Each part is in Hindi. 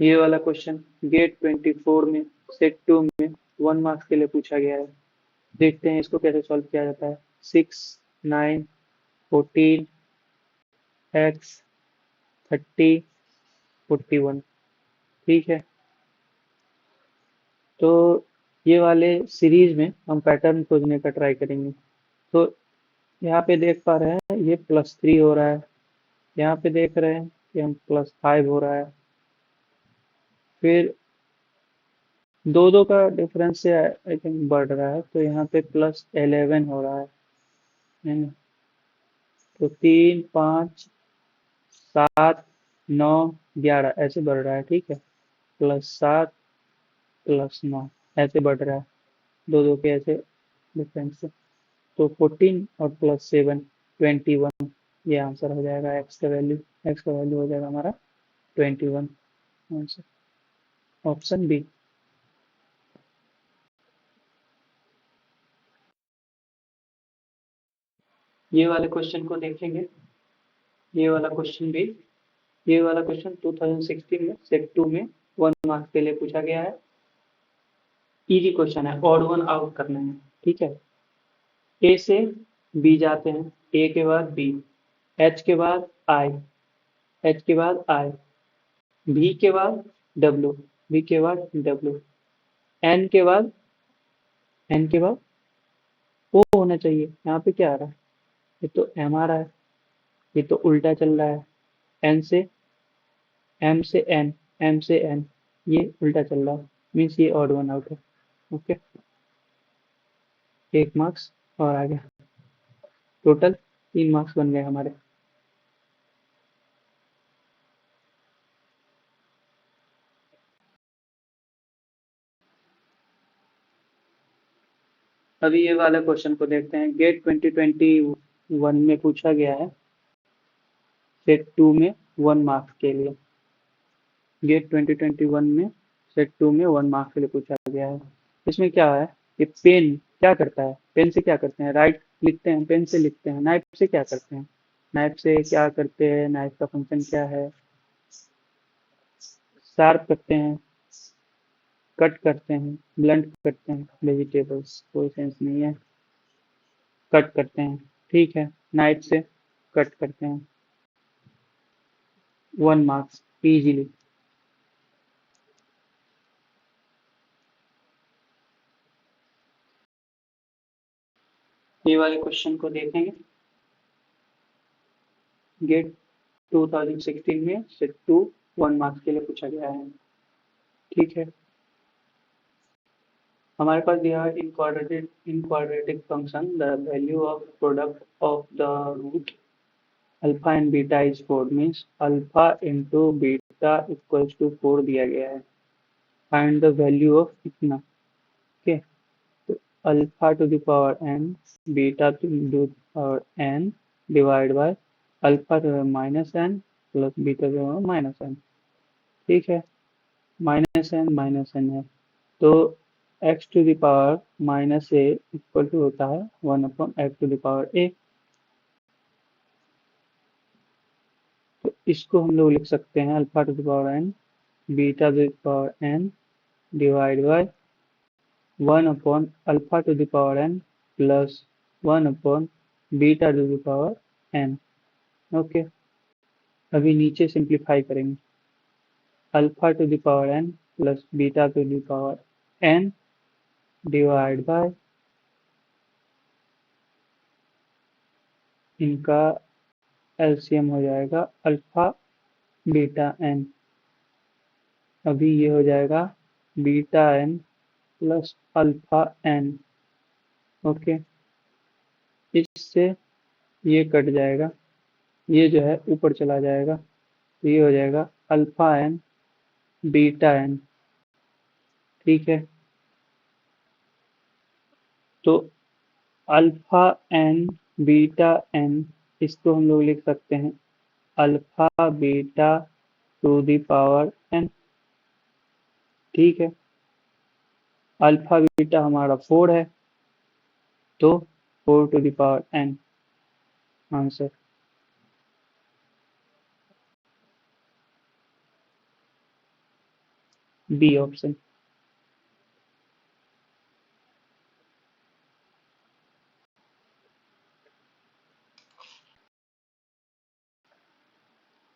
ये वाला क्वेश्चन गेट 24 में सेट 2 में 1 मार्क्स के लिए पूछा गया है। देखते हैं इसको कैसे सॉल्व किया जाता है। 6, 9, 14, एक्स, 30, 41। ठीक है, तो ये वाले सीरीज में हम पैटर्न खोजने का ट्राई करेंगे। तो यहाँ पे देख पा रहे हैं ये +3 हो रहा है, यहाँ पे देख रहे हैं कि हम +5 हो रहा है, फिर दो दो का डिफरेंस से आई थिंक बढ़ रहा है, तो यहाँ पे +11 हो रहा है ना। तो 3, 5, 7, 9, 11 ऐसे बढ़ रहा है। ठीक है, +7, +9 ऐसे बढ़ रहा है, दो दो के ऐसे डिफरेंस से। तो 14 और +7 21, ये आंसर हो जाएगा। एक्स का वैल्यू हो जाएगा हमारा 21 आंसर, ऑप्शन बी। ये वाले क्वेश्चन को देखेंगे। ये वाला क्वेश्चन भी ये वाला क्वेश्चन 2016 में सेट 2 में 1 मार्क्स के लिए पूछा गया है। इजी क्वेश्चन है, ऑड वन आउट करना है। ठीक है, ए से बी जाते हैं, ए के बाद बी, एच के बाद आई, एच के बाद आई, भी के बाद डब्ल्यू, भी के बाद डब्ल्यू, एन के बाद एन के बाद ओ होना चाहिए। यहाँ पे क्या आ रहा है? ये तो एम आ रहा है, ये तो उल्टा चल रहा है। एन से एम से एन, एम से एन, ये उल्टा चल रहा है, मीन्स ये ऑड वन आउट है। ओके, 1 मार्क्स और आ गया, टोटल 3 मार्क्स बन गए हमारे। अभी ये वाले क्वेश्चन को देखते हैं। गेट 2021 में पूछा गया है सेट 2 में 1 मार्क्स के लिए। गेट 2021 में सेट 2 में 1 मार्क्स के लिए पूछा गया है। इसमें क्या है कि पेन क्या करता है, पेन से क्या करते हैं, राइट लिखते हैं, पेन से लिखते हैं। नाइफ से क्या करते हैं, नाइफ से क्या करते हैं, नाइफ का फंक्शन क्या है, शार्प करते हैं, कट करते हैं, ब्लंट करते हैं। वेजिटेबल्स कोई सेंस नहीं है, कट करते हैं। ठीक है, नाइफ से कट करते हैं। 1 मार्क्स इजीली। ये वाले क्वेश्चन को देखेंगे। गेट 2016 में सेट 2 1 मार्क्स के लिए पूछा गया है। ठीक है, हमारे पास दिया है in quadratic function the value of product of the root alpha and beta is 4, means alpha into beta equals to 4 दिया गया है। फाइंड द वैल्यू ऑफ इतना। ओके, तो alpha to the power n, beta to the power n divide by alpha to the minus n plus beta to the minus n. ठीक है, माइनस एन है, तो x to the power minus A equal to होता है 1/x टू द पावर ए। तो इसको हम लोग लिख सकते हैं alpha to the power n beta to the power n divide by 1/अल्फा to the power n plus 1/बीटा to the power n. Okay, अभी नीचे सिंप्लीफाई करेंगे। Alpha to the power n plus beta to the power n divide by इनका एलसीएम हो जाएगा अल्फा बीटा एन। अभी ये हो जाएगा beta n plus alpha n. Okay, इससे ये कट जाएगा, ये जो है ऊपर चला जाएगा, तो ये हो जाएगा अल्फा एन बीटा एन। ठीक है, तो अल्फा एन बीटा एन, इसको हम लोग लिख सकते हैं alpha beta to the power n. ठीक है, अल्फा बीटा हमारा 4 है, तो 4 to the power n answer. B option.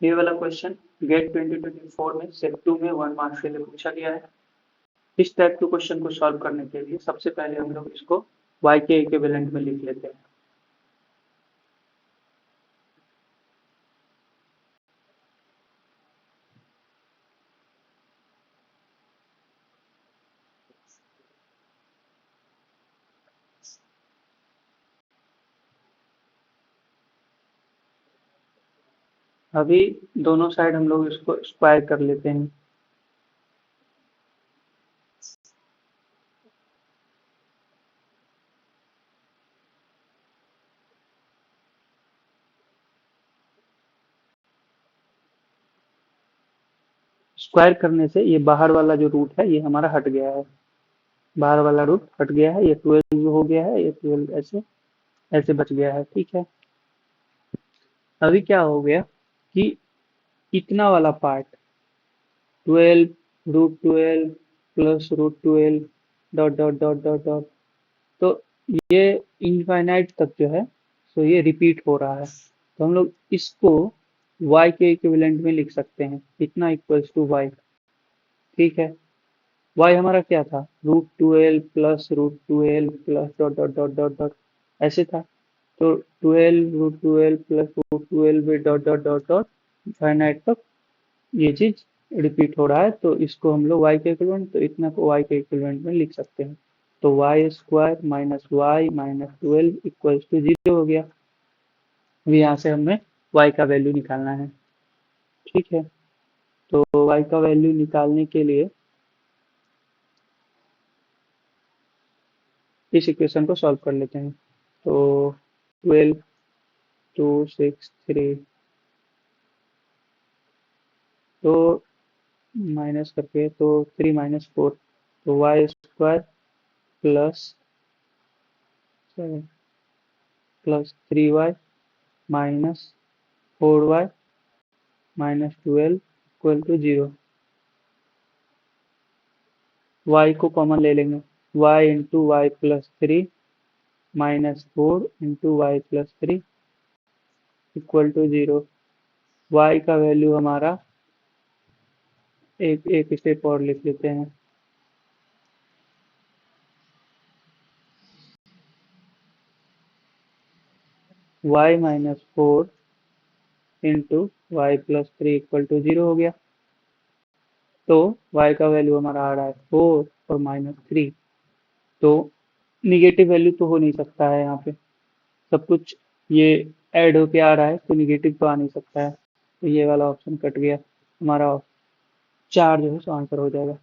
ये वाला क्वेश्चन गेट 2024 में सेट 2 में 1 मार्क्स के लिए पूछा गया है। इस टाइप के क्वेश्चन को सॉल्व करने के लिए सबसे पहले हम लोग इसको y के इक्विवेलेंट में लिख लेते हैं। अभी दोनों साइड हम लोग इसको स्क्वायर कर लेते हैं। स्क्वायर करने से ये बाहर वाला जो रूट है ये हमारा हट गया है, बाहर वाला रूट हट गया है, ये 12 हो गया है, ये 12 ऐसे ऐसे बच गया है। ठीक है, अभी क्या हो गया कि इतना वाला part 12 √12 plus √12 dot dot dot dot dot, तो ये इनफाइनाइट तक जो है सो ये रिपीट हो रहा है। तो हम लोग इसको y के इक्विवेलेंट में लिख सकते हैं, इतना इक्वल्स टू y। ठीक है, y हमारा क्या था, √12 plus √12 plus dot dot dot dot dot ऐसे था। तो 12 √12 plus √12 dot dot dot dot infinite तक ये चीज रिपीट हो रहा है। तो इसको हम लोग y के इक्विवेलेंट, तो इतना को y के इक्विवेलेंट में लिख सकते हैं। तो y square minus y minus 12 equals to 0 हो गया। अब यहाँ से हमें y का वैल्यू निकालना है। ठीक है, तो y का वैल्यू निकालने के लिए इस इक्वेशन को सॉल्व कर लेते हैं। तो 12 2 6 3, तो माइनस करके तो 3 माइनस 4, तो y square plus 7 plus 3y minus 4y minus 12 equal to 0। y को कॉमन ले लेंगे, y into y plus 3 minus 4 into y plus 3 equal to 0। y का वैल्यू हमारा एक एक स्टेप और लिख लेते हैं। y minus 4 into y plus 3 equal to 0 हो गया। तो y का वैल्यू हमारा आ रहा है 4 और माइनस 3। तो निगेटिव वैल्यू तो हो नहीं सकता है यहाँ पे, सब कुछ ये ऐड होके आ रहा है, तो निगेटिव तो आ नहीं सकता है। तो ये वाला ऑप्शन कट गया, हमारा 4 जो है सो आंसर हो जाएगा।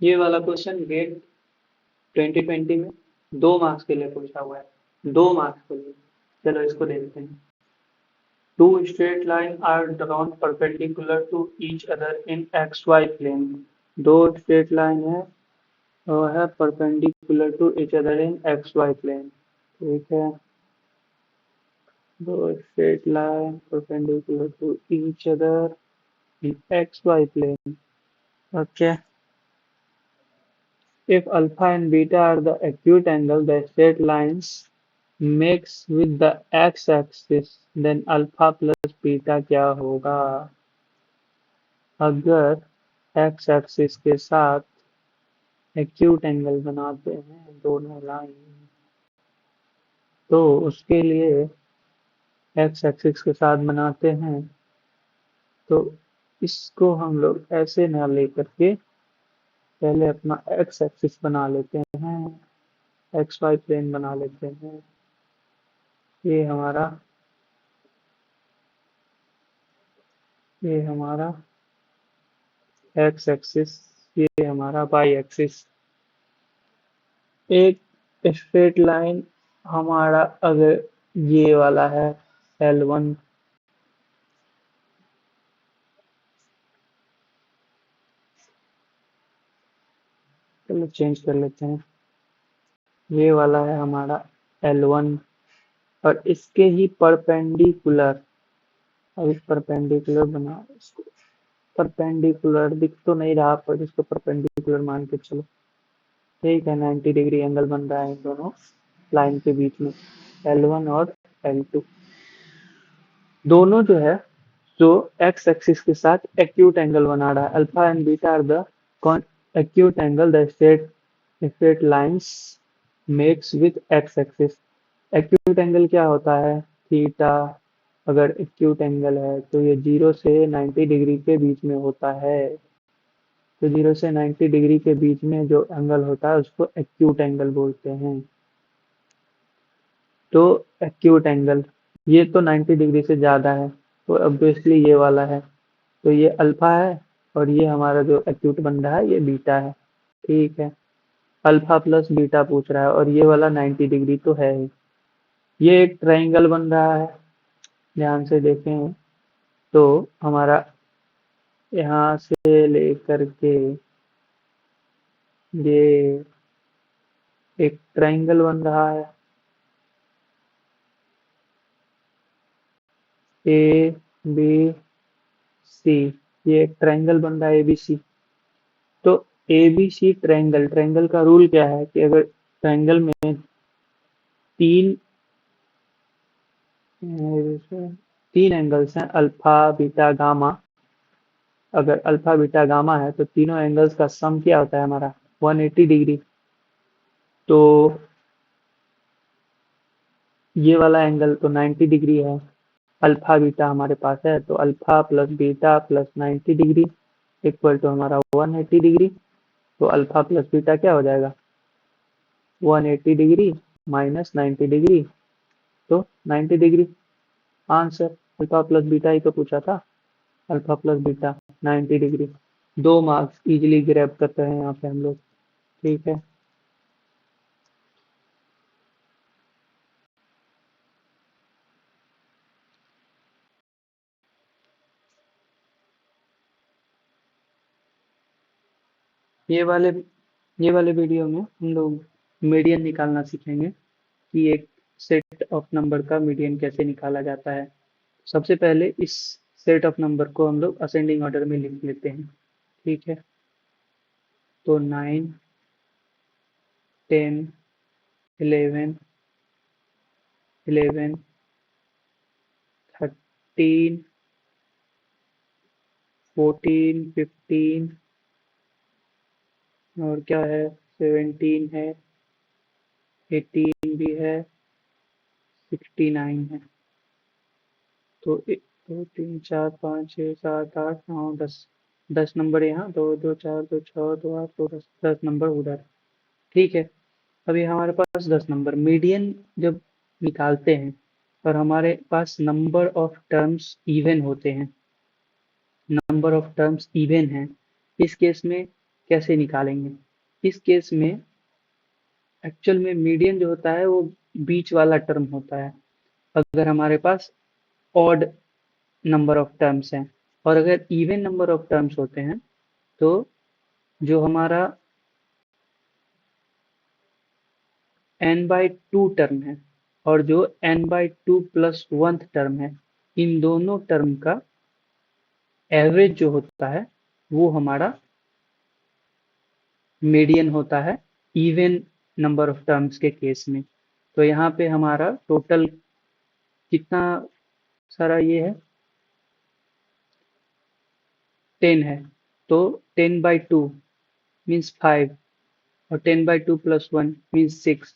ये वाला क्वेश्चन गेट 2020 में 2 मार्क्स के लिए पूछा हुआ है, 2 मार्क्स के लिए। चलो इसको देखते हैं। Two straight lines are drawn perpendicular to each other in XY plane. दो स्ट्रेट लाइन है वो है perpendicular to each other in XY plane। ठीक है, दो straight line perpendicular to each other in XY plane। Okay. If alpha and beta are the acute angle the straight lines makes with the x-axis, then alpha plus beta क्या होगा? अगर एक्स एक्सिस के साथ एक्यूट एंगल बनाते हैं दोनों लाइन, तो उसके लिए एक्स एक्सिस के साथ बनाते हैं, तो इसको हम लोग ऐसे ना लेकर के पहले अपना एक्स एक्सिस बना लेते हैं, एक्स वाई प्लेन बना लेते हैं। ये हमारा ये हमारा एक्स एक्सिस, ये हमारा वाई एक्सिस। एक स्ट्रेट लाइन हमारा अगर ये वाला है L1। चलो चेंज कर लेते हैं। ये वाला है हमारा L1 और इसके ही परपेंडिकुलर, अभी परपेंडिकुलर बना इसको। परपेंडिकुलर दिख तो नहीं रहा पर इसको परपेंडिकुलर मान के चलो। ठीक है, 90 डिग्री एंगल बन रहा है इन दोनों लाइन के बीच में, L1 और L2। दोनों जो है जो एक्स एक्सिस के साथ एक्यूट एंगल बना रहा है। Alpha and beta are the acute angle the straight lines makes with x axis। Acute angle क्या होता है? थीटा। अगर एक्यूट एंगल है तो ये 0 से 90 डिग्री के बीच में होता है। तो 0 से 90 डिग्री के बीच में जो एंगल होता है उसको एक्यूट एंगल बोलते हैं। तो एक्यूट एंगल, ये तो 90 डिग्री से ज़्यादा है तो ऑब्वियसली ये वाला है। तो ये अल्फा है और ये हमारा जो एक्यूट बन रहा है ये बीटा है। ठीक है, अल्फा प्लस बीटा पूछ रहा है और ये वाला 90 डिग्री तो है ही। ये एक ट्रायंगल बन रहा है, ध्यान से देखें तो हमारा यहाँ से लेकर के ये एक ट्रायंगल बन रहा है, ए बी सी। ये एक ट्रायंगल बन रहा है एबीसी। तो एबीसी ट्रायंगल, ट्रायंगल का रूल क्या है कि अगर ट्रायंगल में तीन तीन एंगल्स हैं अल्फा बीटा गामा, अगर अल्फा बीटा गामा है तो तीनों एंगल्स का सम क्या होता है हमारा? 180 डिग्री। तो ये वाला एंगल तो 90 डिग्री है, अल्फा बीटा हमारे पास है तो alpha plus beta plus 90 degree equal to हमारा 180 डिग्री। तो अल्फा प्लस बीटा क्या हो जाएगा? 180 डिग्री माइनस 90 डिग्री, तो 90 degree answer. Alpha plus beta ही तो पूछा था, alpha plus beta 90 degree. 2 marks easily grab करते हैं यहाँ पे हम लोग। ठीक है, ये वाले ये वाले वीडियो में हम लोग मीडियन निकालना सीखेंगे कि एक सेट ऑफ नंबर का मीडियन कैसे निकाला जाता है। सबसे पहले इस सेट ऑफ नंबर को हम लोग असेंडिंग ऑर्डर में लिख लेते हैं। ठीक है, तो 9, 10, 11, 11, 13, 14, 15 और क्या है, 17 है, 18 भी है, 69 है। तो 1 2 3 4 5 6 7 8 9 10, 10 नंबर यहाँ, 2 2 4 2 6 2 8 2 10, 10 नंबर उधर। ठीक है, अभी हमारे पास 10 नंबर मीडियन जब निकालते हैं और हमारे पास नंबर ऑफ टर्म्स इवन होते हैं, नंबर ऑफ टर्म्स इवन हैं, इस केस में कैसे निकालेंगे? इस केस में एक्चुअल में मीडियन जो होता है वो बीच वाला टर्म होता है अगर हमारे पास ऑड नंबर ऑफ टर्म्स हैं। और अगर इवन नंबर ऑफ टर्म्स होते हैं तो जो हमारा n/2 टर्म है और जो n/2 प्लस 1th टर्म है, इन दोनों टर्म का एवरेज जो होता है वो हमारा मीडियन होता है इवन नंबर ऑफ टर्म्स के केस में। तो यहाँ पे हमारा टोटल कितना सारा ये है, 10 है। तो 10/2 मीन्स 5 और 10/2 plus 1 means 6।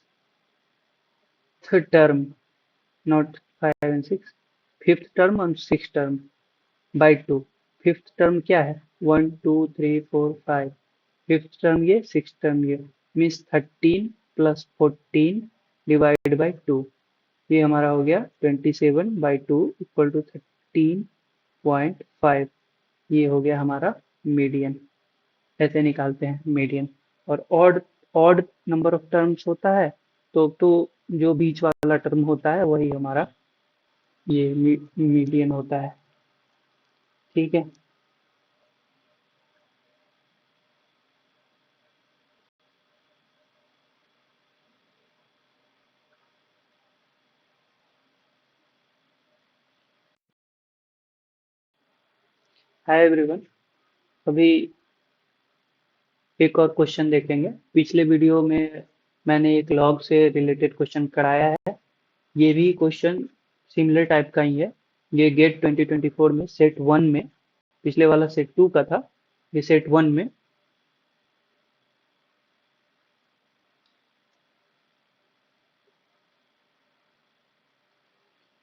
Term, not 5 and 6, fifth term और six term by 2। Fifth term क्या है? 1 2 3 4 5। फिफ्थ टर्म ये, सिक्स टर्म ये, मीन्स 13 प्लस 14 डिवाइड बाई 2। ये हमारा हो गया 27/2 इक्वल टू 13.5। ये हो गया हमारा मीडियन। ऐसे निकालते हैं मीडियन। और odd odd number of terms होता है तो जो बीच वाला टर्म होता है वही हमारा ये मीडियन होता है। ठीक है। Hi everyone. अभी एक और क्वेश्चन देखेंगे। पिछले वीडियो में मैंने एक लॉग से रिलेटेड क्वेश्चन कराया है। ये भी क्वेश्चन सिमिलर टाइप का ही है। ये गेट 2024 में सेट वन में, पिछले वाला सेट टू का था, ये सेट वन में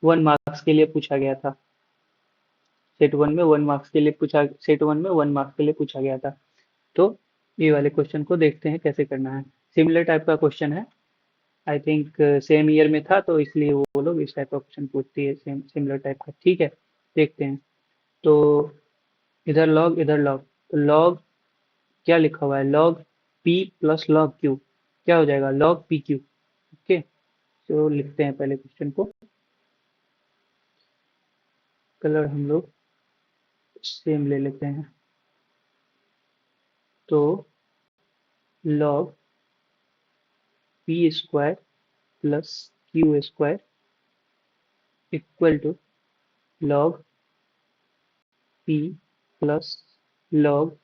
1 मार्क्स के लिए पूछा गया था। सेट वन में 1 मार्क्स के लिए पूछा गया था। तो ये वाले क्वेश्चन को देखते हैं कैसे करना है। सिमिलर टाइप का क्वेश्चन है। आई थिंक सेम ईयर में था तो इसलिए वो लोग इस टाइप का क्वेश्चन पूछती है, सेम सिमिलर टाइप का। ठीक है, देखते हैं। तो इधर लॉग, तो लॉग क्या लिखा हुआ है? Log p plus log Q, क्या हो जाएगा? Log p Q. ओके, तो लिखते हैं पहले क्वेश्चन को। कलर हम लोग सेम ले लेते हैं। तो log p square plus q square equal to log p plus log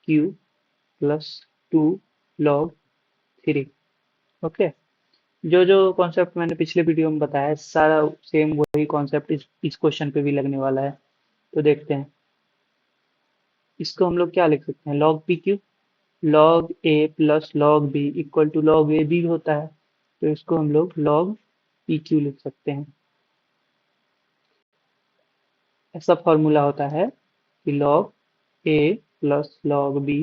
q plus 2 log 3। Okay. जो जो कॉन्सेप्ट मैंने पिछले वीडियो में बताया है, सारा सेम वही कॉन्सेप्ट इस क्वेश्चन पे भी लगने वाला है। तो देखते हैं। इसको हम लोग क्या लिख सकते हैं? Log p q, log a plus log b equal to log a b होता है। तो इसको हम लोग लॉग पी क्यू लिख सकते हैं। ऐसा फॉर्मूला होता है कि log a plus log b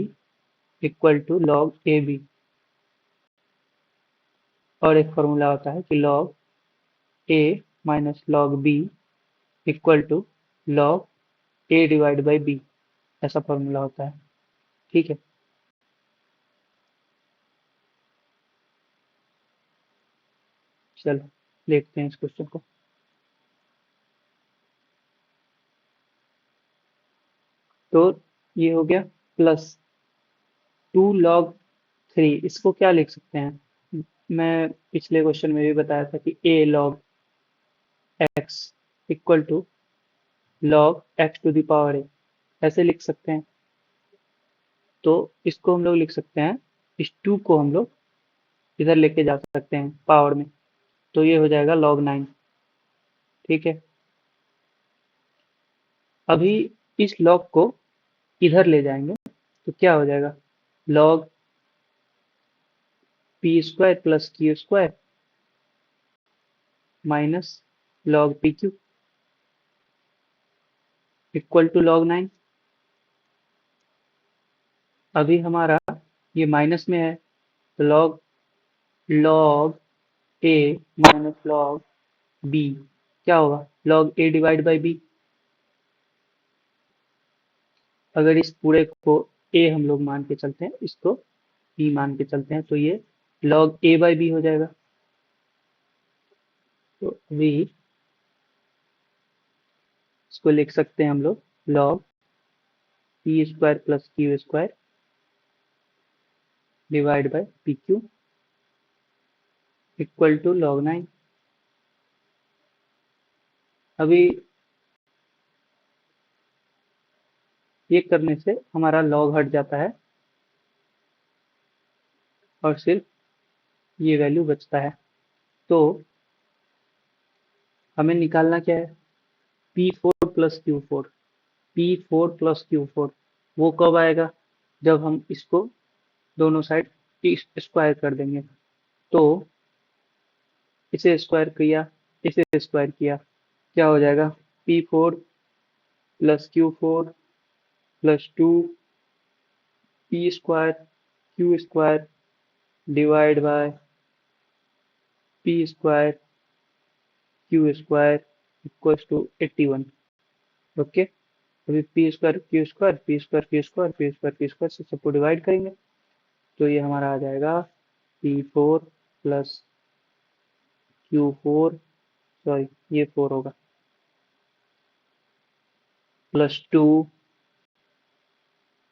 equal to log a b. और एक फॉर्मूला होता है कि log a minus log b equal to log a divide by b. ऐसा फॉर्मूला होता है। ठीक है। चलो देखते हैं इस क्वेश्चन को। तो ये हो गया प्लस 2 log 3। इसको क्या लिख सकते हैं? मैं पिछले क्वेश्चन में भी बताया था कि a log x equal to log x to the power a, ऐसे लिख सकते हैं। तो इसको हम लोग लिख सकते हैं, इस 2 को हम लोग इधर लेके जा सकते हैं पावर में। तो ये हो जाएगा log 9। ठीक है। अभी इस log को इधर ले जाएंगे तो क्या हो जाएगा? log p square plus q square minus log p q equal to log 9। अभी हमारा ये माइनस में है तो log log a minus log b क्या होगा? log a divide by b। अगर इस पूरे को a हम लोग मान के चलते हैं, इसको b मान के चलते हैं, तो ये log a बाई b हो जाएगा। तो अभी इसको लिख सकते हैं हम लोग log p square plus q square divide by p q equal to log 9। अभी ये करने से हमारा log हट जाता है और सिर्फ ये वैल्यू बचता है। तो हमें निकालना क्या है? P4 प्लस Q4 वो कब आएगा? जब हम इसको दोनों साइड स्क्वायर कर देंगे। तो इसे स्क्वायर किया, इसे स्क्वायर किया, क्या हो जाएगा? P4 plus Q4 plus 2 P square Q square divide by P square Q square equals to 81। Okay. अभी P स्क्वायर Q स्क्वायर से सबको डिवाइड करेंगे तो ये हमारा आ जाएगा P4 प्लस Q4, सॉरी ये 4 होगा, +2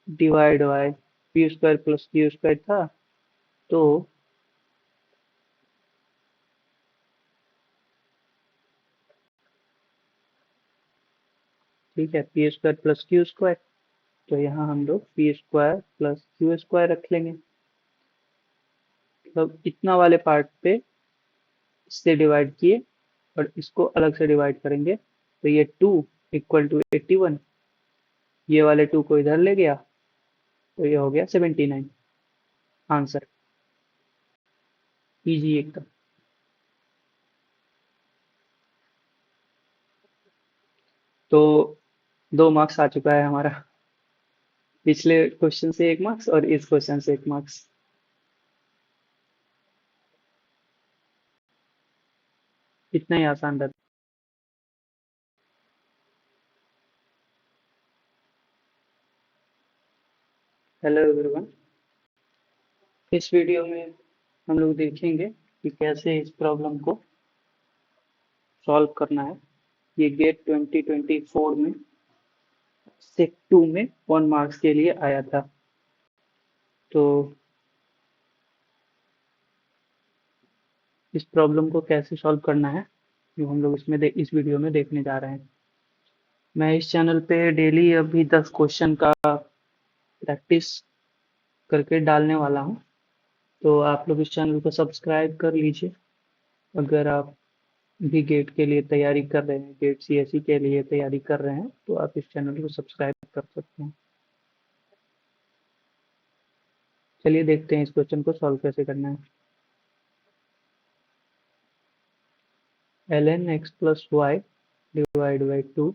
divide by P square plus q square था, तो ठीक है, P square plus q square, तो यहाँ हम लोग P square plus q square रख लेंगे। मतलब इतना वाले पार्ट पे इससे डिवाइड किए और इसको अलग से डिवाइड करेंगे, तो ये 2 इक्वल टू 81, ये वाले 2 को इधर ले गया, तो ये हो गया 79 आंसर। इजी एकदम। तो 2 मार्क्स आ चुका है हमारा, पिछले क्वेश्चन से 1 मार्क्स और इस क्वेश्चन से 1 मार्क्स। इतना ही आसान रहता। हेलो एवरीवन, इस वीडियो में हम लोग देखेंगे कि कैसे इस प्रॉब्लम को सॉल्व करना है। ये गेट 2024 में सेक 2 में 1 मार्क्स के लिए आया था। तो इस प्रॉब्लम को कैसे सॉल्व करना है, जो हम लोग इस वीडियो में देखने जा रहे हैं। मैं इस चैनल पे डेली अभी 10 क्वेश्चन का प्रैक्टिस करके डालने वाला हूँ, तो आप लोग इस चैनल को सब्सक्राइब कर लीजिए। अगर आप भी गेट के लिए तैयारी कर रहे हैं, गेट सीएसई के लिए तैयारी कर रहे हैं, तो आप इस चैनल को सब्सक्राइब कर सकते हैं। चलिए देखते हैं इस क्वेश्चन को सॉल्व कैसे करना है। ln x plus y divided by 2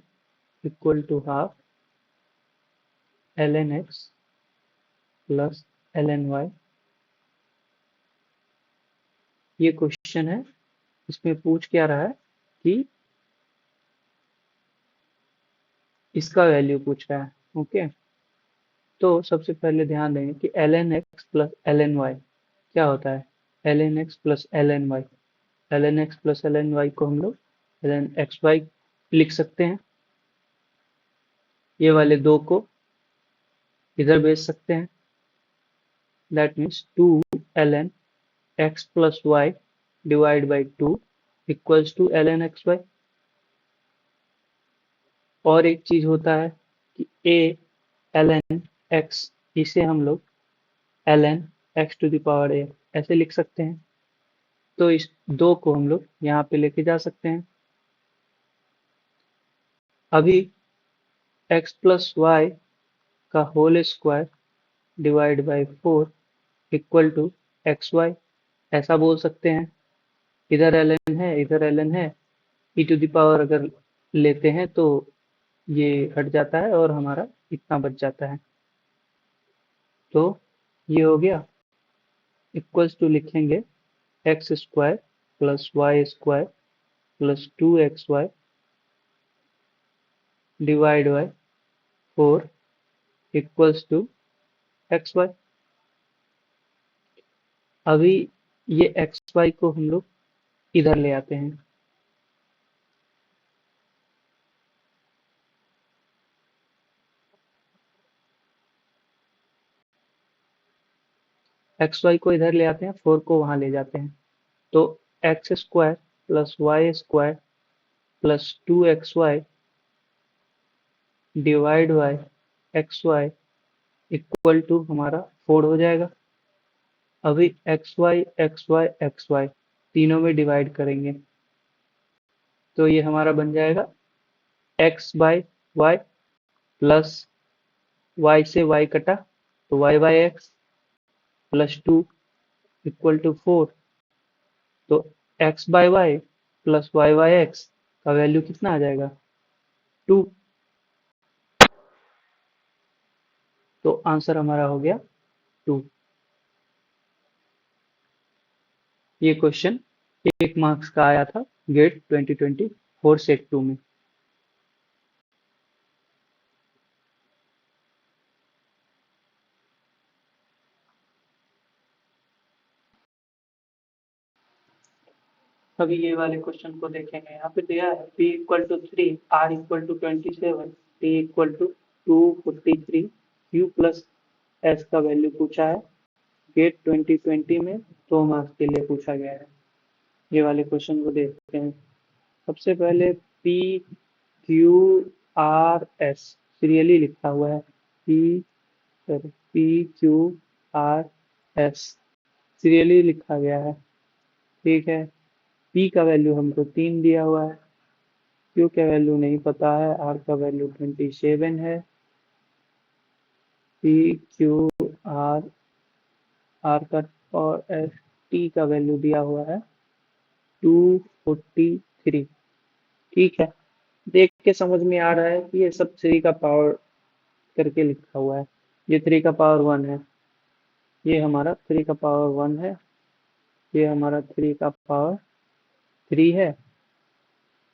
equal to half ln x plus ln y। ये क्वेश्चन है, इसमें पूछ क्या रहा है कि इसका वैल्यू पूछ रहा है। ओके, तो सबसे पहले ध्यान देंगे कि ln x plus ln y क्या होता है। ln x plus ln y, ln x plus ln y को हम लोग ln xy लिख सकते हैं। ये वाले 2 को इधर भेज सकते हैं, that means 2 ln x plus y divide by 2 equals to ln xy। और एक चीज होता है कि a ln x, इसे हम लोग ln x to the power a ऐसे लिख सकते हैं। तो इस 2 को हम लोग यहाँ पे लेके जा सकते हैं। अभी x प्लस वाई का whole square divide by 4 equal to x y, ऐसा बोल सकते हैं। इधर ln है, इधर ln है, e टू द पावर अगर लेते हैं तो ये हट जाता है और हमारा इतना बच जाता है। तो ये हो गया, इक्वल्स टू लिखेंगे x square plus y square plus 2xy divide by 4 equals to x y. अभी ये एक्स वाई को हम लोग इधर ले आते हैं। एक्स वाई को इधर ले आते हैं, 4 को वहां ले जाते हैं, तो x square plus y square plus 2xy divide by x y equal to हमारा 4 हो जाएगा। अभी एक्स वाई तीनों में डिवाइड करेंगे, तो ये हमारा बन जाएगा x by y plus y से वाई कटा तो y by x plus 2 equal to 4। तो x by y plus y by x का वैल्यू कितना आ जाएगा, 2। तो आंसर हमारा हो गया 2। ये क्वेश्चन 1 मार्क्स का आया था गेट 2024 सेट 2 में। अभी ये वाले क्वेश्चन को देखेंगे। यहाँ पे दिया है p equal to 3, r equal to 27, t equal to 243, q plus s का वैल्यू पूछा है। गेट 2020 में 2 मार्क्स के लिए पूछा गया है। ये वाले क्वेश्चन को देखते हैं। सबसे पहले P Q R S serially लिखा हुआ है। P Q R S serially लिखा गया है। ठीक है। पी का वैल्यू हमको 3 दिया हुआ है। क्यू का वैल्यू नहीं पता है। आर का वैल्यू 27 है। पी क्यू आर आर का और एस टी का वैल्यू दिया हुआ है 243। ठीक है। देख के समझ में आ रहा है कि ये सब 3 का पावर करके लिखा हुआ है। ये 3 का पावर 1 है। ये हमारा 3 का पावर 1 है। ये हमारा 3 का पावर 3 है।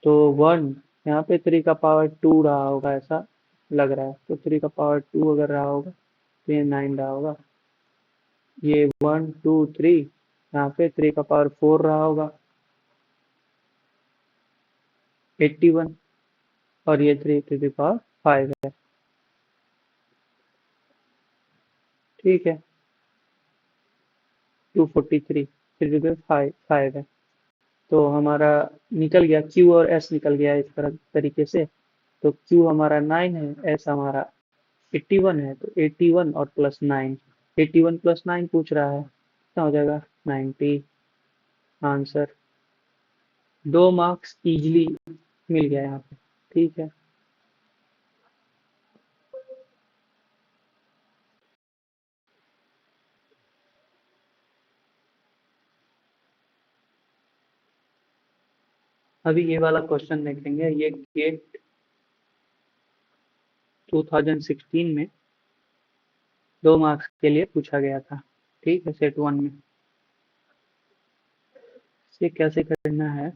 तो 1 यहाँ पे 3 का पावर 2 रहा होगा, ऐसा लग रहा है। तो 3 का पावर 2 अगर रहा होगा तो ये 9 रहा होगा। ये 1 2 3 यहाँ पे 3 का पावर 4 रहा होगा 81। और ये 3 टू द पावर 5 है। ठीक है। 243 3 टू द 5 है। तो हमारा निकल गया Q और S निकल गया इस तरह तरीके से। तो Q हमारा 9 है, S हमारा 81 है। तो 81 और प्लस 9, 81 प्लस 9 पूछ रहा है, कितना हो जाएगा 90। आंसर 2 मार्क्स इजीली मिल गया यहाँ पे। ठीक है। अभी ये वाला क्वेश्चन देखेंगे। ये गेट 2016 में 2 मार्क्स के लिए पूछा गया था। ठीक है, सेट 1 में। इसे कैसे करना है,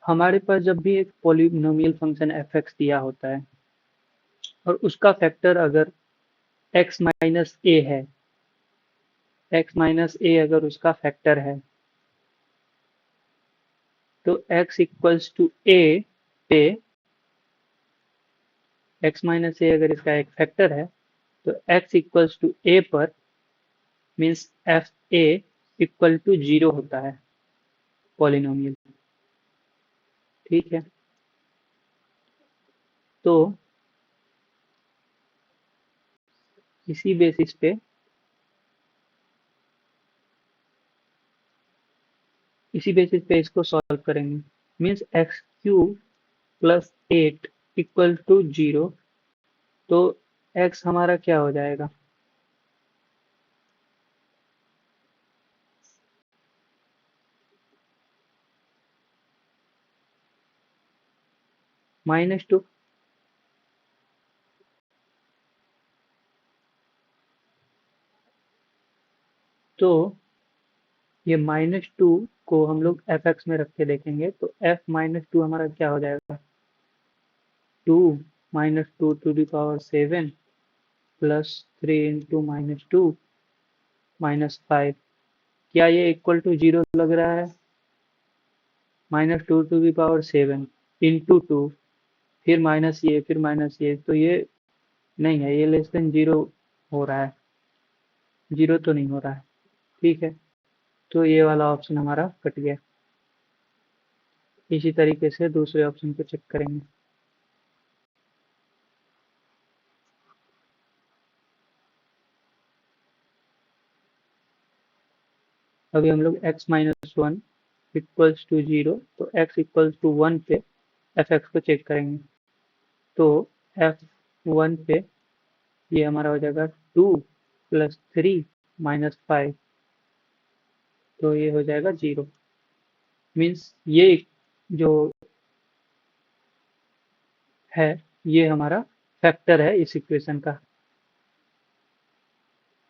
हमारे पास जब भी एक पॉलिनोमियल फंक्शन एफ एक्स दिया होता है और उसका फैक्टर अगर x माइनस ए है, x माइनस ए अगर उसका फैक्टर है, तो x इक्वल्स टू ए पे, x माइनस ए अगर इसका एक फैक्टर है तो x इक्वल्स टू ए पर means f a equal to 0 होता है पॉलिनोमियल। ठीक है। तो इसी बेसिस पे इसको सॉल्व करेंगे। Means x q plus 8 equal to 0। तो x हमारा क्या हो जाएगा, -2। तो ये -2 को हम लोग एफ एक्स में रख के देखेंगे तो f -2 हमारा क्या हो जाएगा, 2 -2 to the power 7 plus 3 into -2 -5। क्या ये इक्वल टू 0 लग रहा है, -2 टू द पावर 7 इंटू 2, फिर माइनस ये, तो ये नहीं है, ये लेस देन 0 हो रहा है। 0 तो नहीं हो रहा है। ठीक है। तो ये वाला ऑप्शन हमारा कट गया। इसी तरीके से दूसरे ऑप्शन को चेक करेंगे। अभी हम लोग x-1 इक्वल्स टू 0, तो x इक्वल्स टू 1 पे एफ एक्स को चेक करेंगे। तो f1 पे ये हमारा हो जाएगा 2 प्लस 3 -5। तो ये हो जाएगा 0। मीन्स ये जो है ये हमारा फैक्टर है इस इक्वेशन का।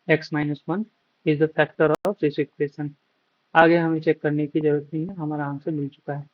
x-1 is the factor of this equation. आगे हमें चेक करने की जरूरत नहीं है, हमारा आंसर मिल चुका है।